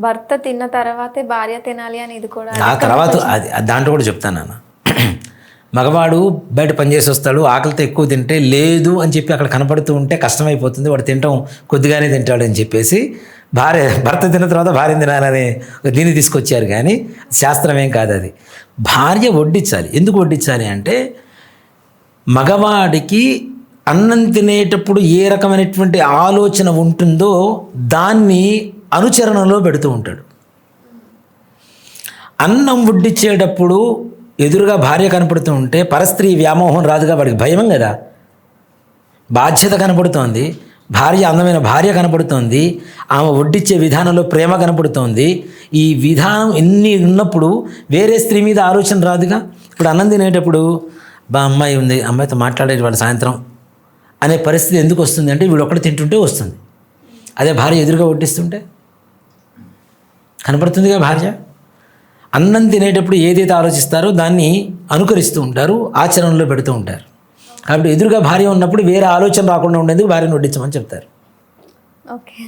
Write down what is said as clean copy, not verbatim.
భర్త తిన్న తర్వాతే భార్య తినాలి అని ఇది కూడా ఆ తర్వాత అది దాంట్లో కూడా చెప్తాను నాన్న. మగవాడు బయట పనిచేసి వస్తాడు, ఆకలితో ఎక్కువ తింటే లేదు అని చెప్పి అక్కడ కనపడుతూ ఉంటే కష్టమైపోతుంది, వాడు తినటం కొద్దిగానే తింటాడు అని చెప్పేసి భర్త తిన్న తర్వాత భార్య తినాలని దీన్ని తీసుకొచ్చారు. కానీ శాస్త్రం ఏం కాదు అది. భార్య వడ్డించాలి. ఎందుకు వడ్డించాలి అంటే మగవాడికి అన్నం తినేటప్పుడు ఏ రకమైనటువంటి ఆలోచన ఉంటుందో దాన్ని అనుచరణలో పెడుతూ ఉంటాడు. అన్నం వడ్డించేటప్పుడు ఎదురుగా భార్య కనపడుతూ ఉంటే పరస్త్రీ వ్యామోహం రాదుగా, వాడికి భయం కదా. బాధ్యత కనపడుతోంది, భార్య అందమైన భార్య కనపడుతోంది, ఆమె వడ్డించే విధానంలో ప్రేమ కనపడుతోంది. ఈ విధానం ఎన్ని ఉన్నప్పుడు వేరే స్త్రీ మీద ఆలోచన రాదుగా. ఇప్పుడు అన్నం తినేటప్పుడు అమ్మాయి ఉంది, అమ్మాయితో మాట్లాడేది వాడు సాయంత్రం అనే పరిస్థితి ఎందుకు వస్తుంది అంటే వీడు ఒక్కడు తింటుంటే వస్తుంది. అదే భార్య ఎదురుగా వడ్డిస్తుంటే కనపడుతుందిగా. భార్య అన్నం తినేటప్పుడు ఏదైతే ఆలోచిస్తారో దాన్ని అనుకరిస్తూ ఉంటారు, ఆచరణలో పెడుతూ ఉంటారు. కాబట్టి ఎదురుగా భార్య ఉన్నప్పుడు వేరే ఆలోచన రాకుండా ఉండేందుకు భార్యను వడ్డించమని చెప్తారు. ఓకే.